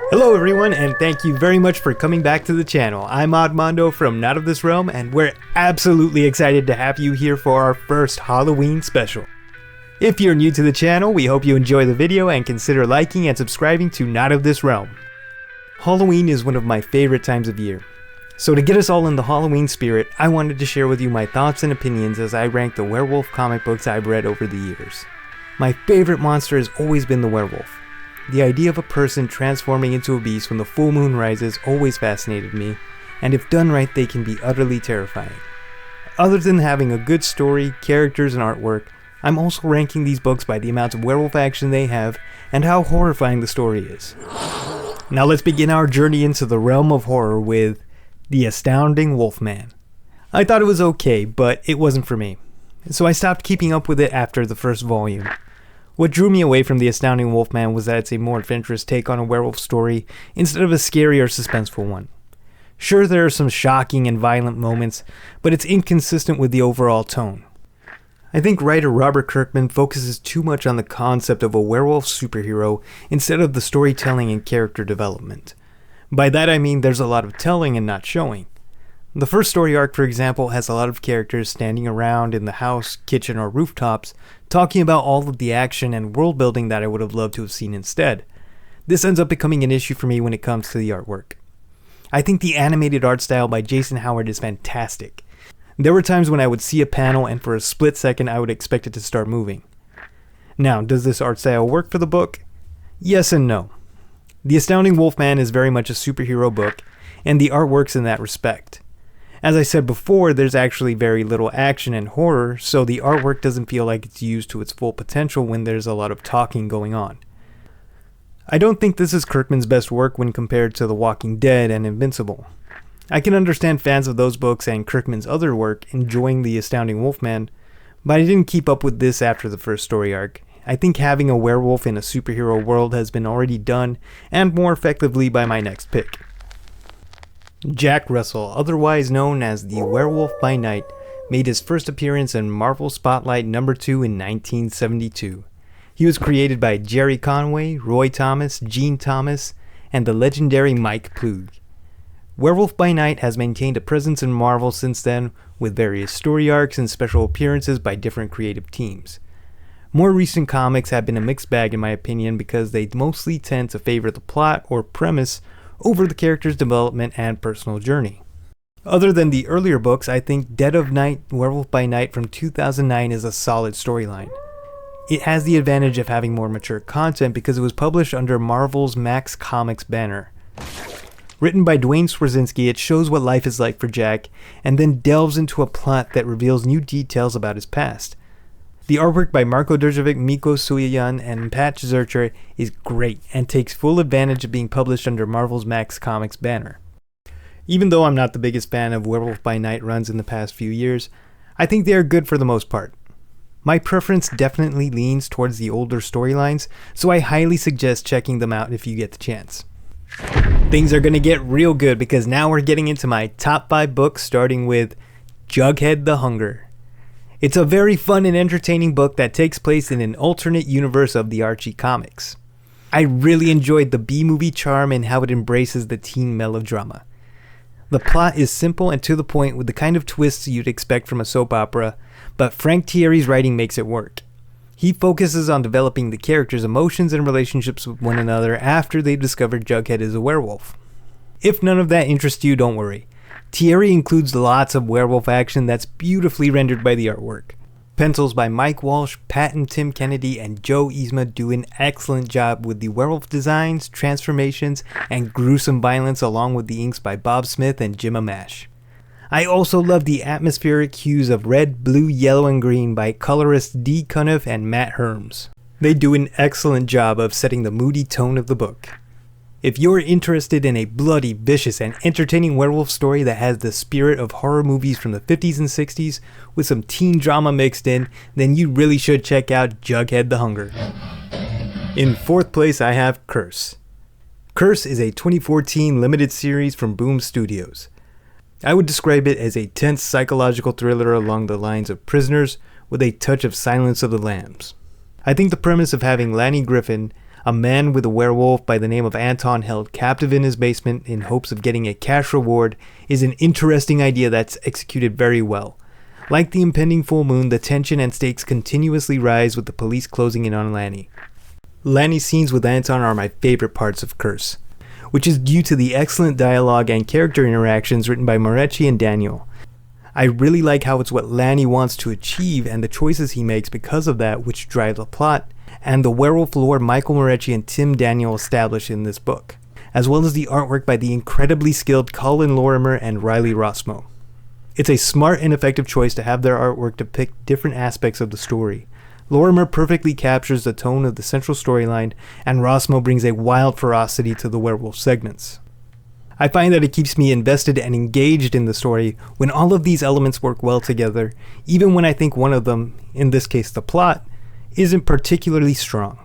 Hello everyone, and thank you very much for coming back to the channel. I'm Oddmondo from Not of This Realm, and we're absolutely excited to have you here for our first Halloween special. If you're new to the channel, we hope you enjoy the video and consider liking and subscribing to Not of This Realm. Halloween is one of my favorite times of year. So to get us all in the Halloween spirit, I wanted to share with you my thoughts and opinions as I rank the werewolf comic books I've read over the years. My favorite monster has always been the werewolf. The idea of a person transforming into a beast when the full moon rises always fascinated me, and if done right they can be utterly terrifying. Other than having a good story, characters, and artwork, I'm also ranking these books by the amount of werewolf action they have and how horrifying the story is. Now let's begin our journey into the realm of horror with The Astounding Wolf-Man. I thought it was okay, but it wasn't for me, so I stopped keeping up with it after the first volume. What drew me away from The Astounding Wolf-Man was that it's a more adventurous take on a werewolf story instead of a scary or suspenseful one. Sure, there are some shocking and violent moments, but it's inconsistent with the overall tone. I think writer Robert Kirkman focuses too much on the concept of a werewolf superhero instead of the storytelling and character development. By that I mean there's a lot of telling and not showing. The first story arc, for example, has a lot of characters standing around in the house, kitchen, or rooftops, talking about all of the action and world building that I would have loved to have seen instead. This ends up becoming an issue for me when it comes to the artwork. I think the animated art style by Jason Howard is fantastic. There were times when I would see a panel and for a split second I would expect it to start moving. Now, does this art style work for the book? Yes and no. The Astounding Wolf-Man is very much a superhero book, and the art works in that respect. As I said before, there's actually very little action and horror, so the artwork doesn't feel like it's used to its full potential when there's a lot of talking going on. I don't think this is Kirkman's best work when compared to The Walking Dead and Invincible. I can understand fans of those books and Kirkman's other work enjoying The Astounding Wolf-Man, but I didn't keep up with this after the first story arc. I think having a werewolf in a superhero world has been already done, and more effectively by my next pick. Jack Russell, otherwise known as the Werewolf by Night, made his first appearance in Marvel Spotlight #2 in 1972. He was created by Jerry Conway, Roy Thomas, Gene Thomas, and the legendary Mike Ploog. Werewolf by Night has maintained a presence in Marvel since then, with various story arcs and special appearances by different creative teams. More recent comics have been a mixed bag in my opinion because they mostly tend to favor the plot or premise over the character's development and personal journey. Other than the earlier books, I think Dead of Night, Werewolf by Night from 2009 is a solid storyline. It has the advantage of having more mature content because it was published under Marvel's Max Comics banner. Written by Dwayne Swarzynski, it shows what life is like for Jack, and then delves into a plot that reveals new details about his past. The artwork by Marko Drjevic, Miko Suyayan, and Pat Zurcher is great and takes full advantage of being published under Marvel's Max Comics banner. Even though I'm not the biggest fan of Werewolf by Night runs in the past few years, I think they are good for the most part. My preference definitely leans towards the older storylines, so I highly suggest checking them out if you get the chance. Things are gonna get real good because now we're getting into my top 5 books, starting with Jughead the Hunger. It's a very fun and entertaining book that takes place in an alternate universe of the Archie comics. I really enjoyed the B-movie charm and how it embraces the teen melodrama. The plot is simple and to the point with the kind of twists you'd expect from a soap opera, but Frank Thierry's writing makes it work. He focuses on developing the characters' emotions and relationships with one another after they've discovered Jughead is a werewolf. If none of that interests you, don't worry. Thierry includes lots of werewolf action that's beautifully rendered by the artwork. Pencils by Mike Walsh, Pat and Tim Kennedy, and Joe Yzma do an excellent job with the werewolf designs, transformations, and gruesome violence, along with the inks by Bob Smith and Jim Amash. I also love the atmospheric hues of red, blue, yellow, and green by colorists Dee Cunniffe and Matt Herms. They do an excellent job of setting the moody tone of the book. If you're interested in a bloody, vicious, and entertaining werewolf story that has the spirit of horror movies from the 50s and 60s with some teen drama mixed in, then you really should check out Jughead the Hunger. In 4th place I have Curse. Curse is a 2014 limited series from Boom Studios. I would describe it as a tense psychological thriller along the lines of Prisoners with a touch of Silence of the Lambs. I think the premise of having Lanny Griffin, a man with a werewolf by the name of Anton held captive in his basement in hopes of getting a cash reward is an interesting idea that's executed very well. Like the impending full moon, the tension and stakes continuously rise with the police closing in on Lanny. Lanny's scenes with Anton are my favorite parts of Curse, which is due to the excellent dialogue and character interactions written by Moretti and Daniel. I really like how it's what Lanny wants to achieve and the choices he makes because of that which drive the plot, and the werewolf lore Michael Moretti and Tim Daniel establish in this book, as well as the artwork by the incredibly skilled Colin Lorimer and Riley Rossmo. It's a smart and effective choice to have their artwork depict different aspects of the story. Lorimer perfectly captures the tone of the central storyline, and Rossmo brings a wild ferocity to the werewolf segments. I find that it keeps me invested and engaged in the story when all of these elements work well together, even when I think one of them, in this case the plot, isn't particularly strong.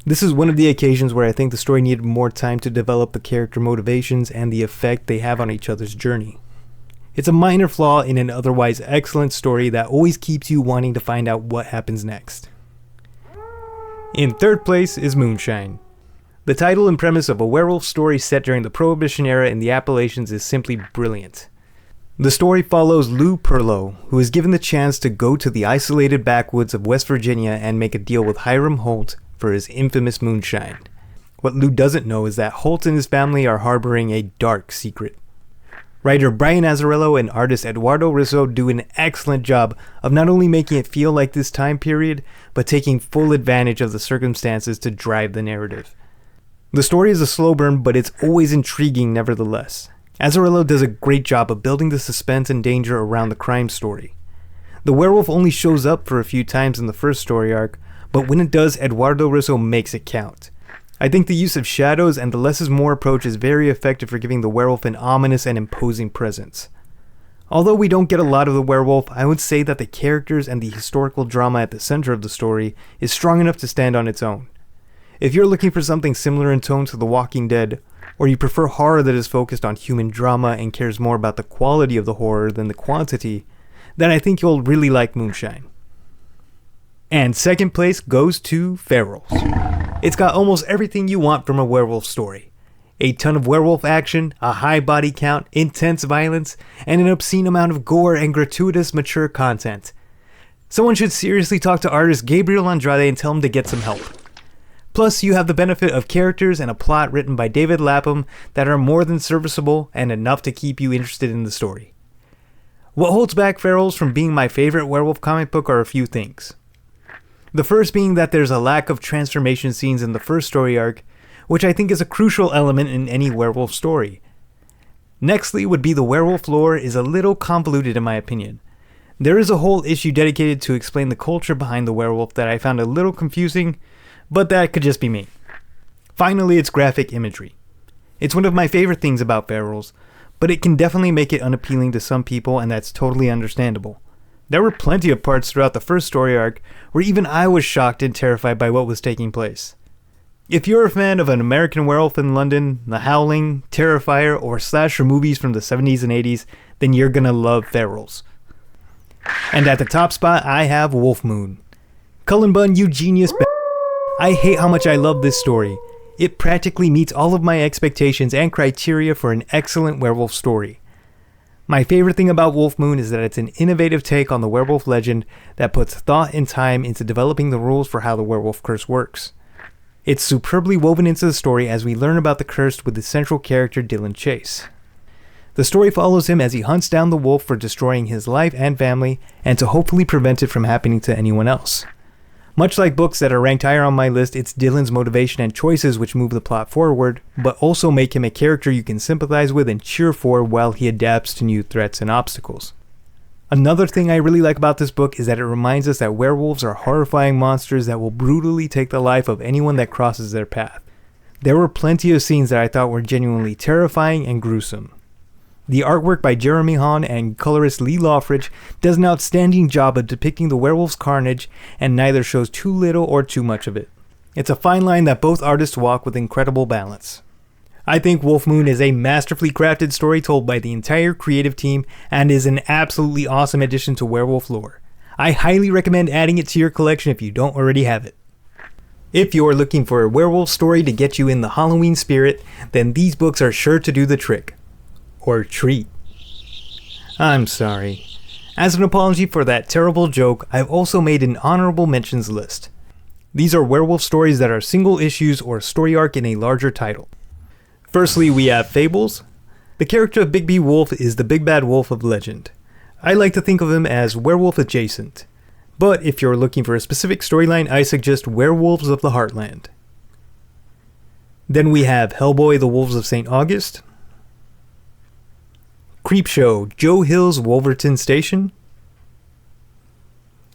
This is one of the occasions where I think the story needed more time to develop the character motivations and the effect they have on each other's journey. It's a minor flaw in an otherwise excellent story that always keeps you wanting to find out what happens next. In third place is Moonshine. The title and premise of a werewolf story set during the Prohibition era in the Appalachians is simply brilliant. The story follows Lou Perlow, who is given the chance to go to the isolated backwoods of West Virginia and make a deal with Hiram Holt for his infamous moonshine. What Lou doesn't know is that Holt and his family are harboring a dark secret. Writer Brian Azzarello and artist Eduardo Rizzo do an excellent job of not only making it feel like this time period, but taking full advantage of the circumstances to drive the narrative. The story is a slow burn, but it's always intriguing nevertheless. Azzarello does a great job of building the suspense and danger around the crime story. The werewolf only shows up for a few times in the first story arc, but when it does, Eduardo Rizzo makes it count. I think the use of shadows and the less is more approach is very effective for giving the werewolf an ominous and imposing presence. Although we don't get a lot of the werewolf, I would say that the characters and the historical drama at the center of the story is strong enough to stand on its own. If you're looking for something similar in tone to The Walking Dead, or you prefer horror that is focused on human drama and cares more about the quality of the horror than the quantity, then I think you'll really like Moonshine. And second place goes to Ferals. It's got almost everything you want from a werewolf story. A ton of werewolf action, a high body count, intense violence, and an obscene amount of gore and gratuitous mature content. Someone should seriously talk to artist Gabriel Andrade and tell him to get some help. Plus, you have the benefit of characters and a plot written by David Lapham that are more than serviceable and enough to keep you interested in the story. What holds back Ferals from being my favorite werewolf comic book are a few things. The first being that there's a lack of transformation scenes in the first story arc, which I think is a crucial element in any werewolf story. Nextly would be the werewolf lore is a little convoluted in my opinion. There is a whole issue dedicated to explain the culture behind the werewolf that I found a little confusing, but that could just be me. Finally, it's graphic imagery. It's one of my favorite things about Ferals, but it can definitely make it unappealing to some people, and that's totally understandable. There were plenty of parts throughout the first story arc where even I was shocked and terrified by what was taking place. If you're a fan of An American Werewolf in London, The Howling, Terrifier, or slasher movies from the 70s and 80s, then you're gonna love Ferals. And at the top spot, I have Wolf Moon. Cullen Bunn, you genius I hate how much I love this story. It practically meets all of my expectations and criteria for an excellent werewolf story. My favorite thing about Wolf Moon is that it's an innovative take on the werewolf legend that puts thought and time into developing the rules for how the werewolf curse works. It's superbly woven into the story as we learn about the curse with the central character Dylan Chase. The story follows him as he hunts down the wolf for destroying his life and family and to hopefully prevent it from happening to anyone else. Much like books that are ranked higher on my list, it's Dylan's motivation and choices which move the plot forward, but also make him a character you can sympathize with and cheer for while he adapts to new threats and obstacles. Another thing I really like about this book is that it reminds us that werewolves are horrifying monsters that will brutally take the life of anyone that crosses their path. There were plenty of scenes that I thought were genuinely terrifying and gruesome. The artwork by Jeremy Hahn and colorist Lee Loffridge does an outstanding job of depicting the werewolf's carnage and neither shows too little or too much of it. It's a fine line that both artists walk with incredible balance. I think Wolf Moon is a masterfully crafted story told by the entire creative team and is an absolutely awesome addition to werewolf lore. I highly recommend adding it to your collection if you don't already have it. If you're looking for a werewolf story to get you in the Halloween spirit, then these books are sure to do the trick. Or treat. I'm sorry. As an apology for that terrible joke, I've also made an honorable mentions list. These are werewolf stories that are single issues or story arc in a larger title. Firstly, we have Fables. The character of Big B Wolf is the big bad wolf of legend. I like to think of him as werewolf adjacent. But if you're looking for a specific storyline, I suggest Werewolves of the Heartland. Then we have Hellboy, the Wolves of St. August. Creepshow, Joe Hill's Wolverton Station.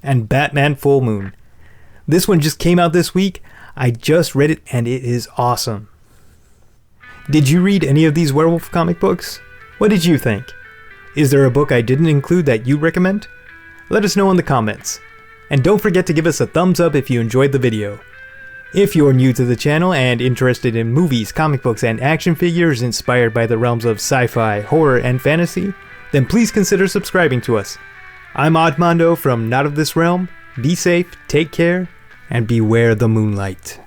And Batman Full Moon. This one just came out this week. I just read it and it is awesome. Did you read any of these werewolf comic books? What did you think? Is there a book I didn't include that you recommend? Let us know in the comments. And don't forget to give us a thumbs up if you enjoyed the video. If you're new to the channel and interested in movies, comic books, and action figures inspired by the realms of sci-fi, horror, and fantasy, then please consider subscribing to us. I'm Oddmondo from Not of This Realm. Be safe, take care, and beware the moonlight.